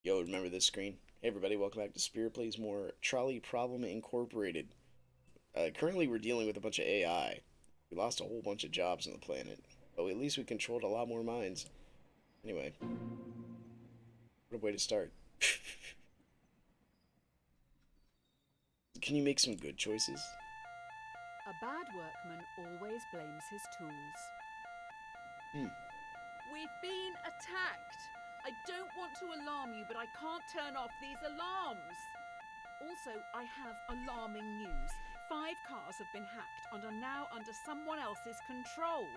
Yo, remember this screen? Hey everybody, welcome back to Spirit Plays More Trolley Problem Incorporated. Currently we're dealing with a bunch of AI. We lost a whole bunch of jobs on the planet, but at least we controlled a lot more minds. Anyway, what a way to start. Can you make some good choices? A bad workman always blames his tools. Hmm. We've been attacked. I don't want to alarm you, but I can't turn off these alarms. Also, I have alarming news. 5 cars have been hacked and are now under someone else's control.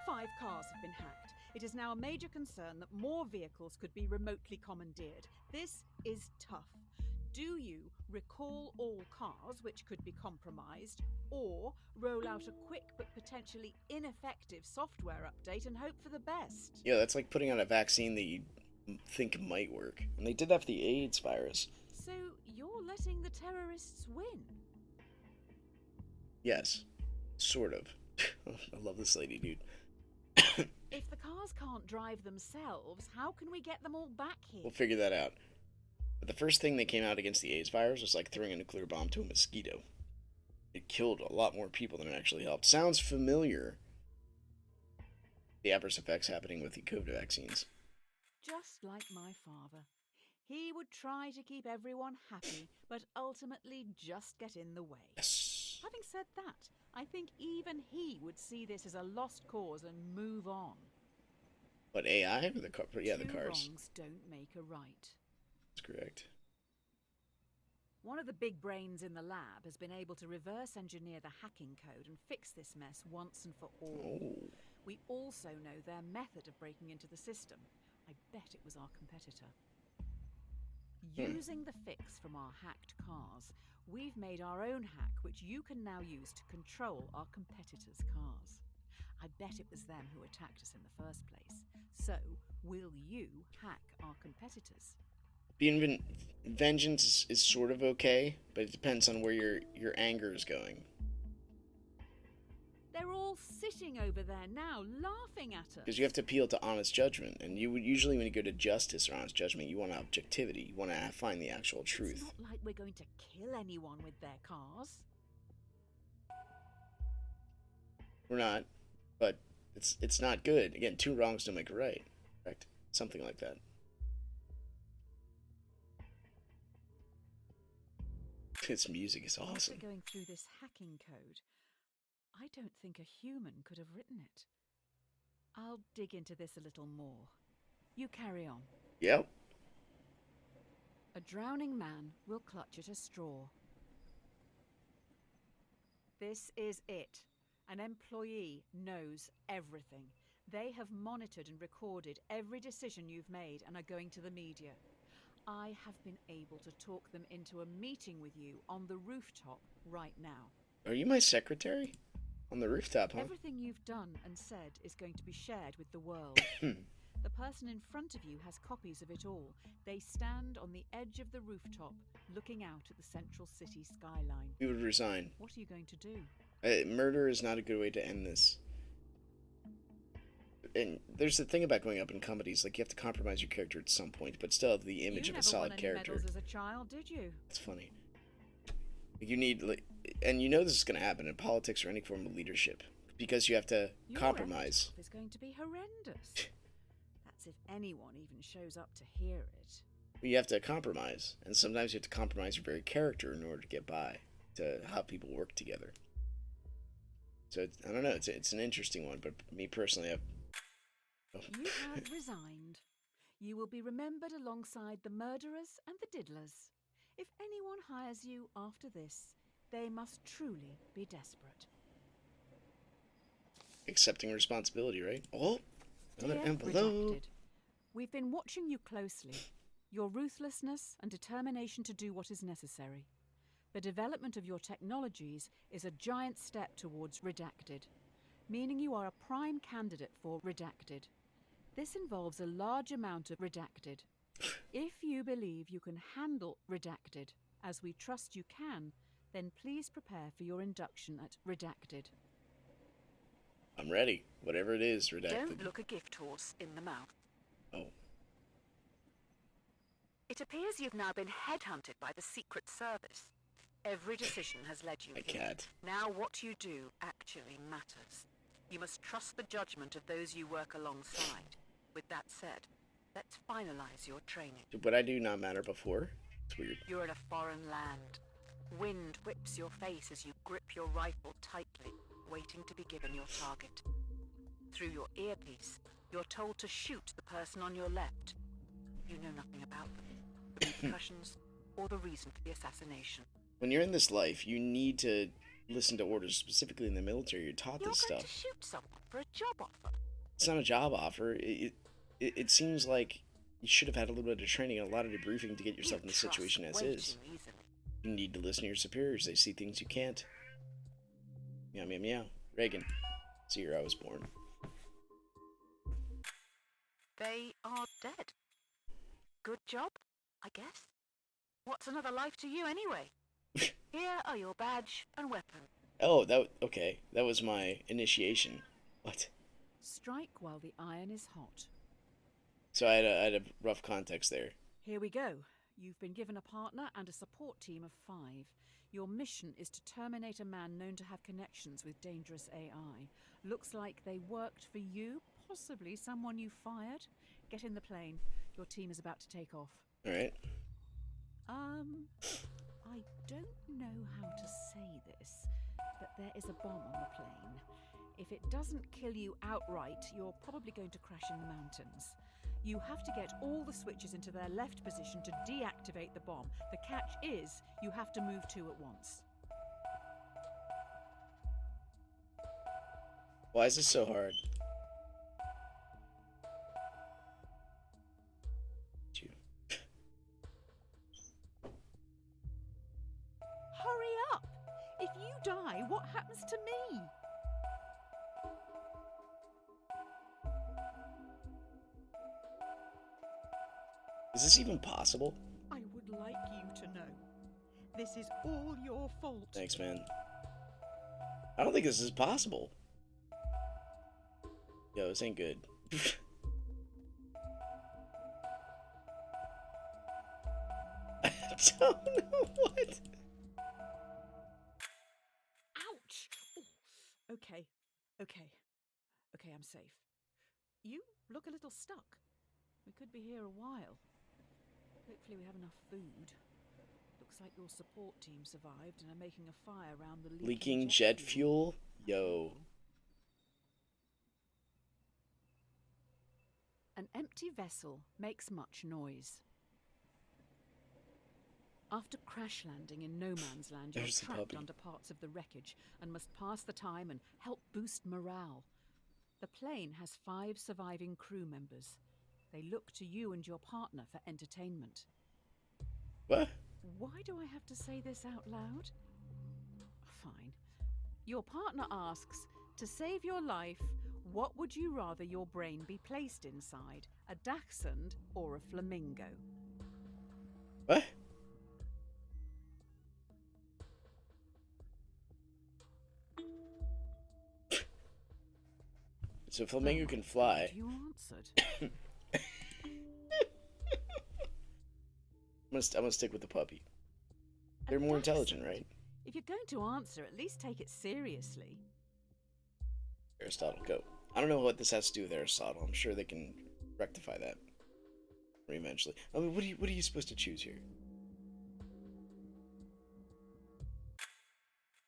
5 cars have been hacked. It is now a major concern that more vehicles could be remotely commandeered. This is tough. Do you recall all cars which could be compromised, or roll out a quick but potentially ineffective software update and hope for the best? Yeah, that's like putting on a vaccine that you think might work. And they did that for the AIDS virus. So you're letting the terrorists win? Yes, sort of. I love this lady, dude. If the cars can't drive themselves, how can we get them all back here? We'll figure that out. But the first thing that came out against the AIDS virus was like throwing a nuclear bomb to a mosquito. It killed a lot more people than it actually helped. Sounds familiar. The adverse effects happening with the COVID vaccines. Just like my father. He would try to keep everyone happy, but ultimately just get in the way. Yes. Having said that, I think even he would see this as a lost cause and move on. What, AI or the car? Yeah, the Two cars. wrongs don't make a right. That's correct. One of the big brains in the lab has been able to reverse engineer the hacking code and fix this mess once and for all. Oh. We also know their method of breaking into the system. I bet it was our competitor. Using the fix from our hacked cars, we've made our own hack which you can now use to control our competitors' cars. I bet it was them who attacked us in the first place. So, will you hack our competitors? Being vengeance is sort of okay, but it depends on where your anger is going. They're all sitting over there now, laughing at us. Because you have to appeal to honest judgment, and you would usually, when you go to justice or honest judgment, you want objectivity. You want to find the actual truth. It's not like we're going to kill anyone with their cars. We're not, but it's not good. Again, two wrongs don't make a right. Correct? Something like that. This music is awesome. After going through this hacking code, I don't think a human could have written it. I'll dig into this a little more. You carry on. Yep. A drowning man will clutch at a straw. This is it. An employee knows everything. They have monitored and recorded every decision you've made and are going to the media. I have been able to talk them into a meeting with you on the rooftop right now. Are you my secretary? On the rooftop, huh? Everything you've done and said is going to be shared with the world. The person in front of you has copies of it all. They stand on the edge of the rooftop, looking out at the central city skyline. We would resign. What are you going to do? Murder is not a good way to end this. And there's the thing about going up in comedies, like you have to compromise your character at some point, but still have the image You of a never solid won any character. medals as a child, did you? It's funny. You need, like, and you know this is going to happen in politics or any form of leadership, because you have to Your compromise. epitaph is going to be horrendous. That's if anyone even shows up to hear it. You have to compromise, and sometimes you have to compromise your very character in order to get by, to how people work together. So I don't know. It's an interesting one, but me personally, You have resigned. You will be remembered alongside the murderers and the diddlers. If anyone hires you after this, they must truly be desperate. accepting responsibility, right? Oh, another Dear envelope. Redacted, we've been watching you closely. Your ruthlessness and determination to do what is necessary. The development of your technologies is a giant step towards Redacted, meaning you are a prime candidate for Redacted. This involves a large amount of Redacted. If you believe you can handle Redacted, as we trust you can, then please prepare for your induction at Redacted. I'm ready. Whatever it is, redacted. Don't look a gift horse in the mouth. Oh. It appears you've now been headhunted by the Secret Service. Every decision has led you My here. cat. Now what you do actually matters. You must trust the judgment of those you work alongside. With that said, let's finalize your training. Did what I do not matter before? It's weird. You're in a foreign land. Wind whips your face as you grip your rifle tightly, waiting to be given your target. Through your earpiece, you're told to shoot the person on your left. You know nothing about them, the repercussions, or the reason for the assassination. When you're in this life, you need to listen to orders, specifically in the military. You're taught You're this going stuff. to shoot someone for a job offer. It's not a job offer. It seems like you should have had a little bit of training and a lot of debriefing to get yourself in the situation as is. You need to listen to your superiors. They see things you can't. Meow, meow, meow. Reagan. It's the year I was born. They are dead. Good job, I guess. What's another life to you anyway? Here are your badge and weapon. Oh, okay. That was my initiation. What? Strike while the iron is hot. So I had a rough context there. Here we go. You've been given a partner and a support team of 5. Your mission is to terminate a man known to have connections with dangerous AI. Looks like they worked for you, possibly someone you fired. Get in the plane. Your team is about to take off. All right. I don't know how to say this, but there is a bomb on the plane. If it doesn't kill you outright, you're probably going to crash in the mountains. You have to get all the switches into their left position to deactivate the bomb. The catch is, you have to move 2 at once. Why is this so hard? Hurry up! If you die, what happens to me? Is this even possible? I would like you to know. This is all your fault. Thanks, man. I don't think this is possible. Yo, this ain't good. I don't know what. Ouch! Oh, okay, I'm safe. You look a little stuck. We could be here a while. Hopefully we have enough food. Looks like your support team survived and are making a fire around the Leaking jet fuel? Yo. An empty vessel makes much noise. After crash landing in no man's land, you're There's the trapped puppy. under parts of the wreckage and must pass the time and help boost morale. The plane has 5 surviving crew members. They look to you and your partner for entertainment. What? Why do I have to say this out loud? Fine. Your partner asks, to save your life, what would you rather your brain be placed inside, a dachshund or a flamingo? What? So flamingo can fly. You answered. I'm gonna stick with the puppy. They're A more intelligent, dachshund? right? If you're going to answer, at least take it seriously. Aristotle, go. I don't know what this has to do with Aristotle. I'm sure they can rectify that eventually. I mean, what are you supposed to choose here?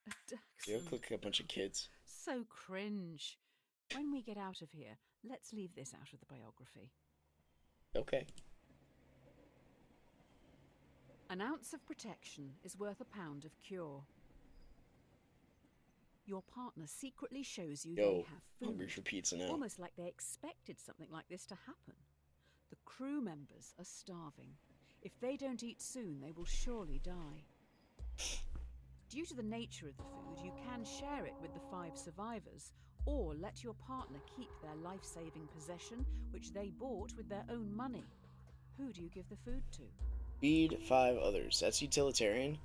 A You know, dachshund. click a bunch of kids. So cringe. When we get out of here, let's leave this out of the biography. Okay. An ounce of protection is worth a pound of cure. Your partner secretly shows you they Yo, have hungry food, for pizza now. almost like they expected something like this to happen. The crew members are starving. If they don't eat soon, they will surely die. Due to the nature of the food, you can share it with the 5 survivors, or let your partner keep their life-saving possession, which they bought with their own money. Who do you give the food to? Feed 5 others. That's utilitarian,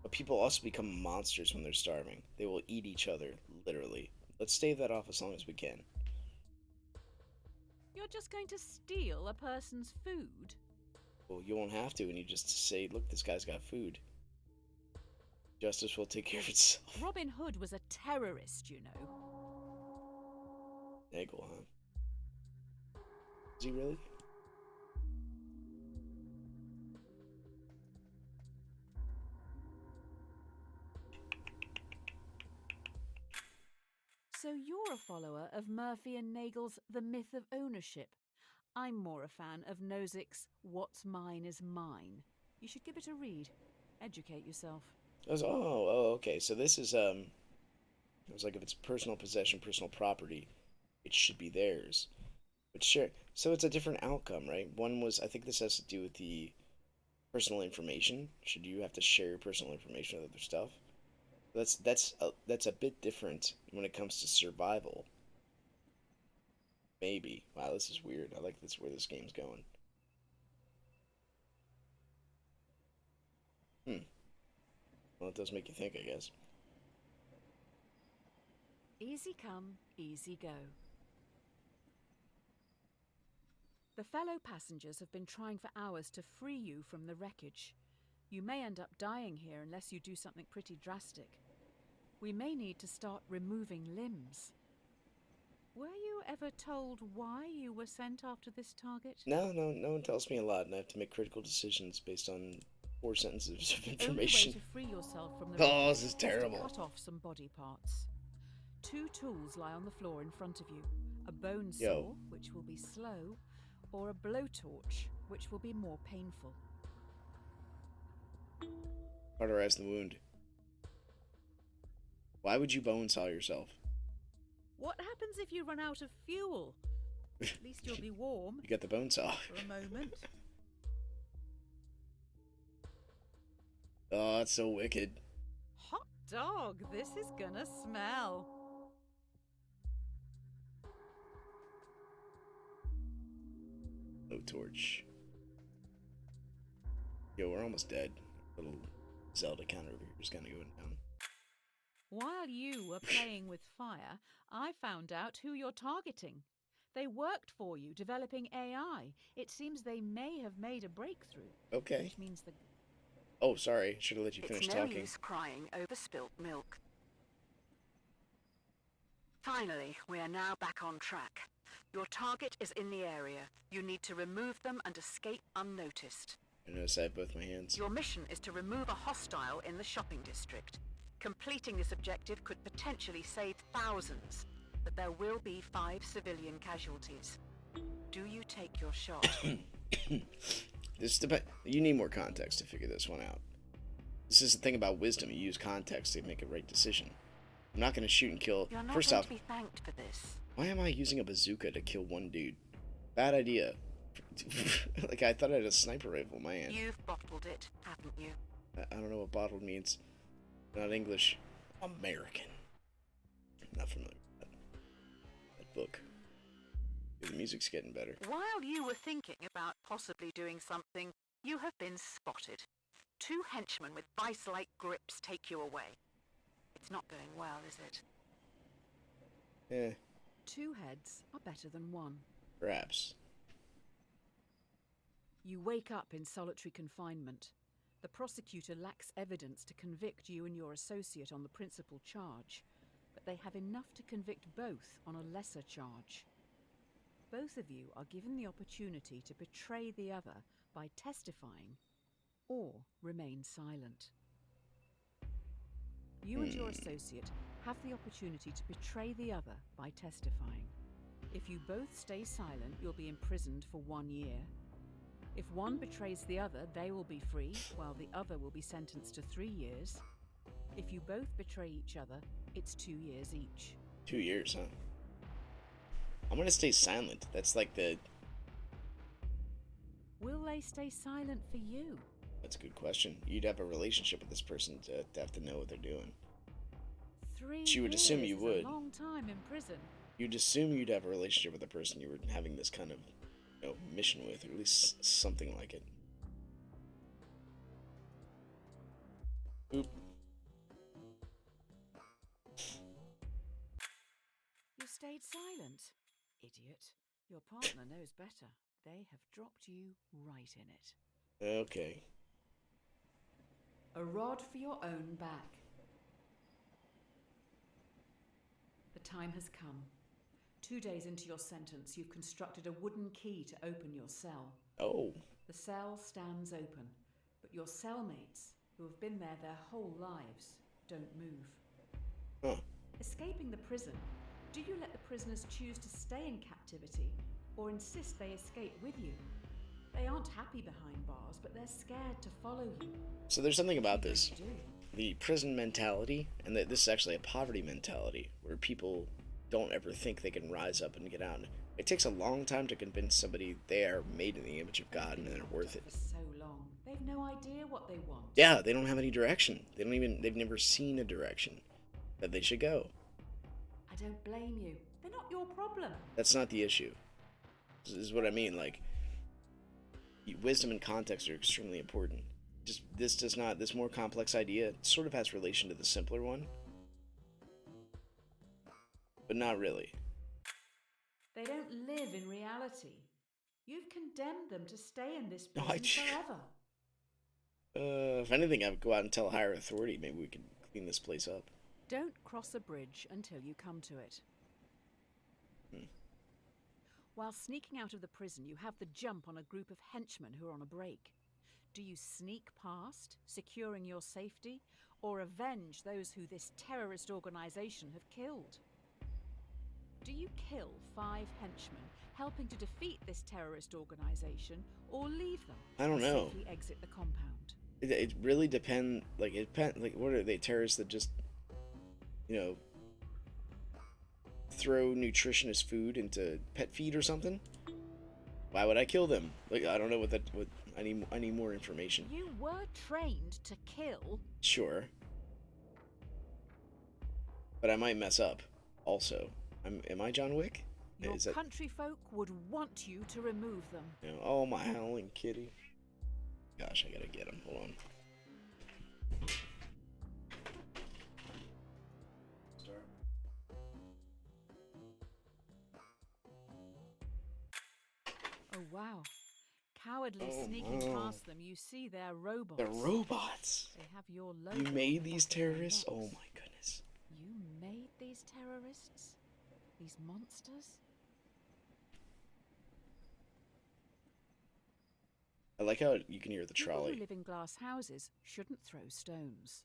but people also become monsters when they're starving. They will eat each other, literally. Let's stave that off as long as we can. You're just going to steal a person's food? Well, you won't have to, and you just say, look, this guy's got food. Justice will take care of itself. Robin Hood was a terrorist, you know. Nagel, huh? Is he really? So you're a follower of Murphy and Nagel's The Myth of Ownership. I'm more a fan of Nozick's What's Mine is Mine. You should give it a read. Educate yourself. Okay. So this is it was like if it's personal possession, personal property, it should be theirs. But sure, so it's a different outcome, right? One was, I think this has to do with the personal information. Should you have to share your personal information with other stuff? That's a bit different when it comes to survival. Maybe. Wow, this is weird. I like this where this game's going. Hmm. Well, it does make you think, I guess. Easy come, easy go. The fellow passengers have been trying for hours to free you from the wreckage. You may end up dying here unless you do something pretty drastic. We may need to start removing limbs. Were you ever told why you were sent after this target? No one tells me a lot, and I have to make critical decisions based on 4 sentences of The information. only way to free yourself from the Oh, wreckage this is to terrible. cut off some body parts. 2 tools lie on the floor in front of you. A bone saw, which will be slow, or a blowtorch, which will be more painful. Cauterize the wound. Why would you bone saw yourself? What happens if you run out of fuel? At least you'll be warm. You got the bone saw. For a moment. Oh, that's so wicked. Hot dog, this is gonna smell. No torch. Yo, we're almost dead. Little Zelda counter over here is kind of going down. While you were playing with fire, I found out who you're targeting. They worked for you, developing AI. It seems they may have made a breakthrough. Okay. Which means the... Oh, sorry. Should have let you finish talking. It's no use crying over spilt milk. Finally, we are now back on track. Your target is in the area. You need to remove them and escape unnoticed. I notice I have both my hands. Your mission is to remove a hostile in the shopping district. Completing this objective could potentially save thousands, but there will be 5 civilian casualties. Do you take your shot? You need more context to figure this one out. This is the thing about wisdom. You use context to make a right decision. I'm not going to shoot and kill. You're not First going off, to be thanked for this. why am I using a bazooka to kill one dude? Bad idea. Like, I thought I had a sniper rifle in my hand. You've bottled it, haven't you? I don't know what bottled means. Not English. American. Not familiar with that book. The music's getting better. While you were thinking about possibly doing something, you have been spotted. 2 henchmen with vice-like grips take you away. It's not going well, is it? 2 heads are better than 1. Perhaps. You wake up in solitary confinement. The prosecutor lacks evidence to convict you and your associate on the principal charge, but they have enough to convict both on a lesser charge. Both of you are given the opportunity to betray the other by testifying or remain silent. You and your associate have the opportunity to betray the other by testifying. If you both stay silent, you'll be imprisoned for 1 year. If one betrays the other, they will be free, while the other will be sentenced to 3 years. If you both betray each other, it's 2 years each. 2 years, huh? I'm gonna stay silent. That's like the... Will they stay silent for you? That's a good question. You'd have a relationship with this person to have to know what they're doing. 3 She would assume years you is would. a long time in prison. You'd assume you'd have a relationship with the person you were having this kind of, mission with, or at least something like it. Oop. You stayed silent. Idiot. Your partner knows better. They have dropped you right in it. Okay. A rod for your own back. The time has come. 2 days into your sentence, you've constructed a wooden key to open your cell. Oh. The cell stands open, but your cellmates, who have been there their whole lives, don't move. Huh. Escaping the prison, do you let the prisoners choose to stay in captivity or insist they escape with you? They aren't happy behind bars, but they're scared to follow you. So there's something about What are you this. going to do? The prison mentality, and that this is actually a poverty mentality, where people don't ever think they can rise up and get out. It takes a long time to convince somebody they are made in the image of God and they're worth it. For so long, they've no idea what they want. Yeah, they don't have any direction. They've never seen a direction that they should go. I don't blame you. They're not your problem. That's not the issue. This is what I mean. Like, wisdom and context are extremely important. Just this more complex idea sort of has relation to the simpler one, but not really. They don't live in reality. You've condemned them to stay in this No, prison forever. If anything, I would go out and tell higher authority. Maybe we could clean this place up. Don't cross a bridge until you come to it. While sneaking out of the prison, you have the jump on a group of henchmen who are on a break. Do you sneak past, securing your safety, or avenge those who this terrorist organization have killed? Do you kill 5 henchmen, helping to defeat this terrorist organization, or leave them? I don't know. Safely exit the compound. It really depend. Like what are they, terrorists that just, you know, throw nutritious food into pet feed or something? Why would I kill them? Like, I don't know what I need more information. You were trained to kill. Sure. But I might mess up. Also, am I John Wick? Your country folk would want you to remove them. You know, oh, my howling kitty. Gosh, I gotta get him. Hold on. Oh, wow. Cowardly sneaking past them, you see they're robots. They're robots. They have your logo. You made these on their terrorists? necks. Oh my goodness. You made these terrorists? These monsters? I like how you can hear the People trolley. who live in glass houses shouldn't throw stones.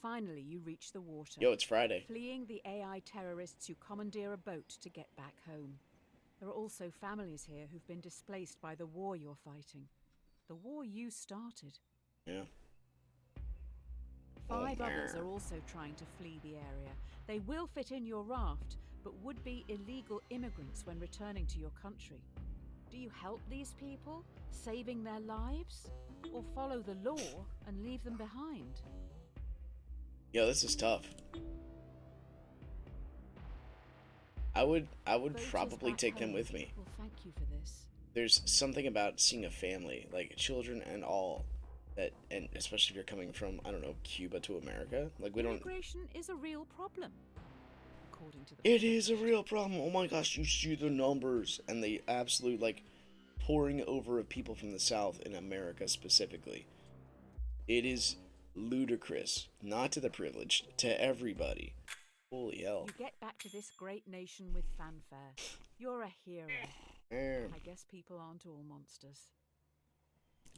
Finally, you reach the water. Yo, it's Friday. Fleeing the AI terrorists, you commandeer a boat to get back home. There are also families here who've been displaced by the war you're fighting. The war you started. Yeah. 5 others are also trying to flee the area. They will fit in your raft, but would be illegal immigrants when returning to your country. Do you help these people, saving their lives? Or follow the law and leave them behind? Yo, this is tough. I would Voters probably back take them home with me. will thank you for this. There's something about seeing a family, like children and all, that, and especially if you're coming from, I don't know, Cuba to America, like we don't. Immigration is a real problem, according to the. It is a real problem. Oh my gosh, you see the numbers and the absolute like pouring over of people from the South in America specifically. It is ludicrous, not to the privileged, to everybody. Holy hell. You get back to this great nation with fanfare. You're a hero. Man. I guess people aren't all monsters.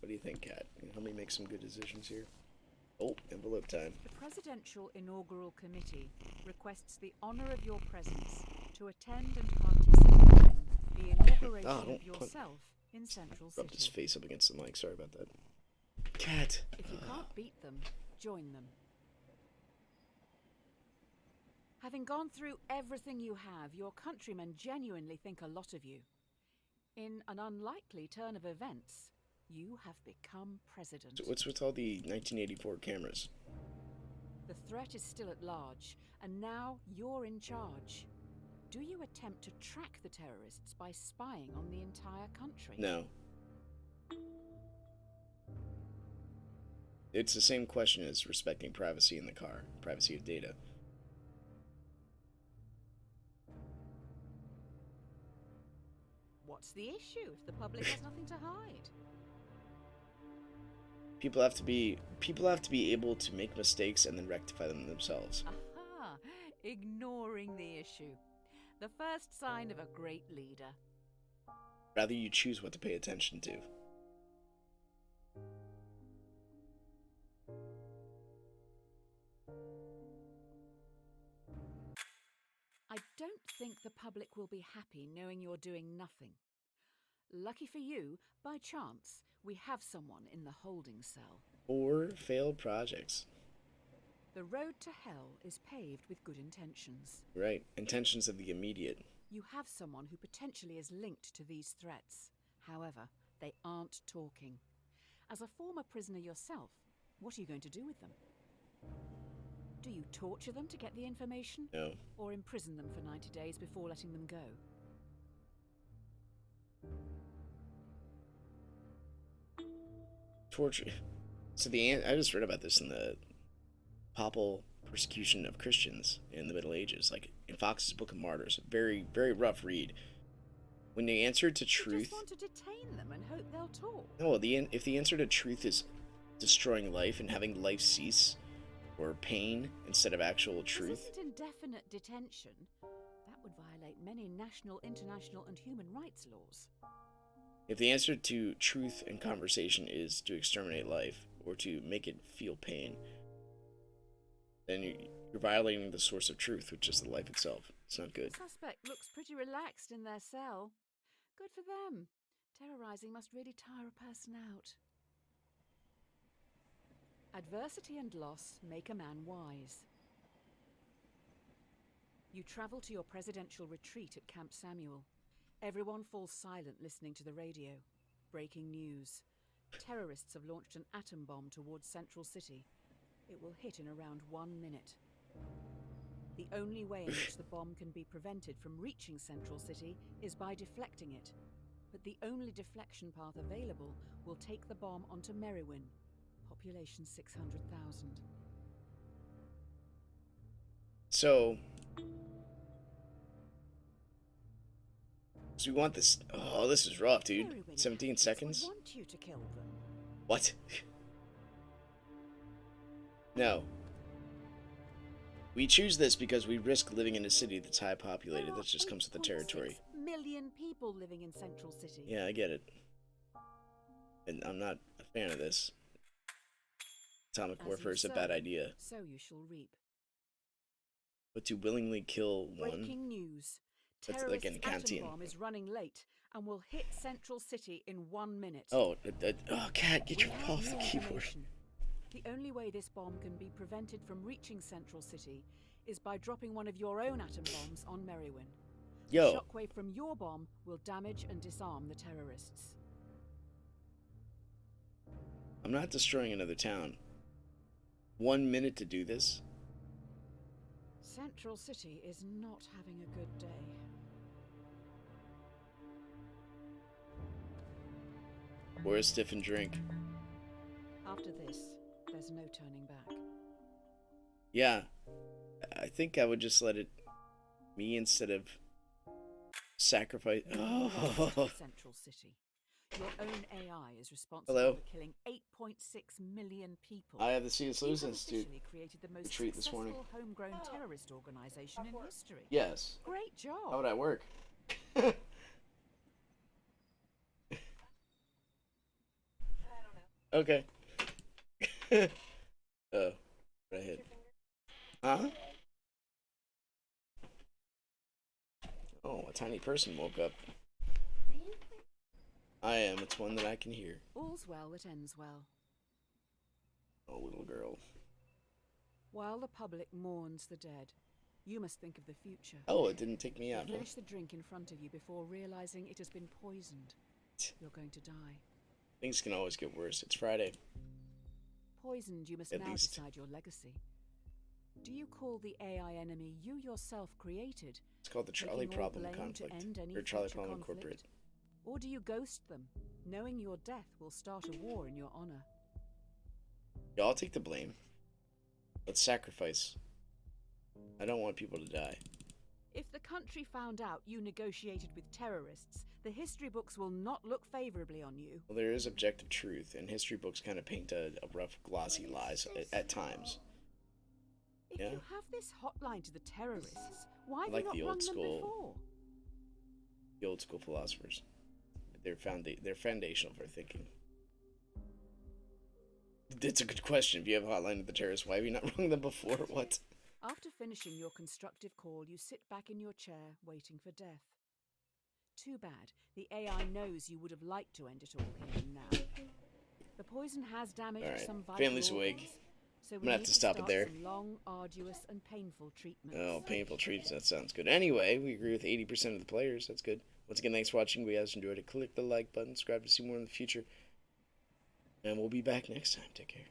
What do you think, Kat? Help me make some good decisions here. Oh, envelope time. The Presidential Inaugural Committee requests the honor of your presence to attend and participate in the inauguration of yourself in Central City. Rubbed his face up against the mic. Sorry about that. Kat. If you can't beat them, join them. Having gone through everything you have, your countrymen genuinely think a lot of you. In an unlikely turn of events, you have become president. So what's with all the 1984 cameras? The threat is still at large, and now you're in charge. Do you attempt to track the terrorists by spying on the entire country? No. It's the same question as respecting privacy in the car, privacy of data. What What's the issue if the public has nothing to hide? People have to be able to make mistakes and then rectify them themselves. Aha! Ignoring the issue. The first sign of a great leader. Rather you choose what to pay attention to. I don't think the public will be happy knowing you're doing nothing. Lucky for you, by chance, we have someone in the holding cell. Or failed projects. The road to hell is paved with good intentions. Right. Intentions of the immediate. You have someone who potentially is linked to these threats. However, they aren't talking. As a former prisoner yourself, what are you going to do with them? Do you torture them to get the information? No. Or imprison them for 90 days before letting them go? Torture. So I just read about this in the papal persecution of Christians in the Middle Ages, like in Fox's Book of Martyrs. Very, very rough read. When they answered to truth, You just want to detain them and hope they'll talk. no, if the answer to truth is destroying life and having life cease, or pain instead of actual truth. This isn't indefinite detention. That would violate many national, international, and human rights laws. If the answer to truth and conversation is to exterminate life or to make it feel pain, then you're violating the source of truth, which is the life itself. It's not good. The suspect looks pretty relaxed in their cell. Good for them. Terrorizing must really tire a person out. Adversity and loss make a man wise. You travel to your presidential retreat at Camp Samuel. Everyone falls silent listening to the radio. Breaking news. Terrorists have launched an atom bomb towards Central City. It will hit in around 1 minute. The only way in which the bomb can be prevented from reaching Central City is by deflecting it. But the only deflection path available will take the bomb onto Merriwin. Population 600,000. So we want this. Oh, this is rough, dude. Merriwin 17 seconds? would want you to kill them. What? No. We choose this because we risk living in a city that's high populated. That just comes with the territory. 8.6 million people living in Central City. Yeah, I get it. And I'm not a fan of this. Atomic As warfare you is a sow, bad idea. So you shall reap. But to willingly kill one... Breaking news. That's like in Terrorist atom canteen. bomb is running late and will hit Central City in 1 minute. Oh, Cat, get We your have paw off the new keyboard. information. The only way this bomb can be prevented from reaching Central City is by dropping one of your own atom bombs on Merriwin. Yo. The shockwave from your bomb will damage and disarm the terrorists. I'm not destroying another town. 1 minute to do this? Central City is not having a good day. Or a stiff and drink. After this, there's no turning back. Yeah. I think I would just let it... Me instead of... Sacrifice... Oh. Central City. Your own AI is responsible Hello. for killing 8.6 million people. I have the C.S. Lewis You have Institute officially created the most retreat this morning. successful homegrown terrorist organization in history. Yes. Great job. How would I work? Okay. Oh, what I hit. Huh? Oh, a tiny person woke up. I am. It's one that I can hear. All's well that ends well. Oh, little girl. While the public mourns the dead, you must think of the future. Oh, it didn't take me out. You Huh? finish the drink in front of you before realizing it has been poisoned. You're going to die. Things can always get worse. It's Friday. Poisoned, you must At now least. decide your legacy. Do you call the AI enemy you yourself created, It's called the Trolley taking all Problem blame to conflict. end any Or Trolley future Problem conflict? Incorporated. Or do you ghost them, knowing your death will start a war in your honor? Yeah, I'll take the blame. Let's sacrifice. I don't want people to die. If the country found out you negotiated with terrorists, the history books will not look favorably on you. Well, there is objective truth, and history books kind of paint a rough, glossy lies at times. If Yeah. you have this hotline to the terrorists, why have like you the not old rung them school- before? The old school philosophers. They're foundational for thinking. That's a good question. If you have a hotline to the terrorists, why have you not rung them before? What? After finishing your constructive call, you sit back in your chair, waiting for death. Too bad. The AI knows you would have liked to end it all here and now. The poison has damaged Alright, some vital family's awake. organs, so I'm we gonna have need to stop it start there. some long, arduous, and painful treatments. Oh, painful treats. That sounds good. Anyway, we agree with 80% of the players. That's good. Once again, thanks for watching. We guys enjoyed it. Click the like button, subscribe to see more in the future. And we'll be back next time. Take care.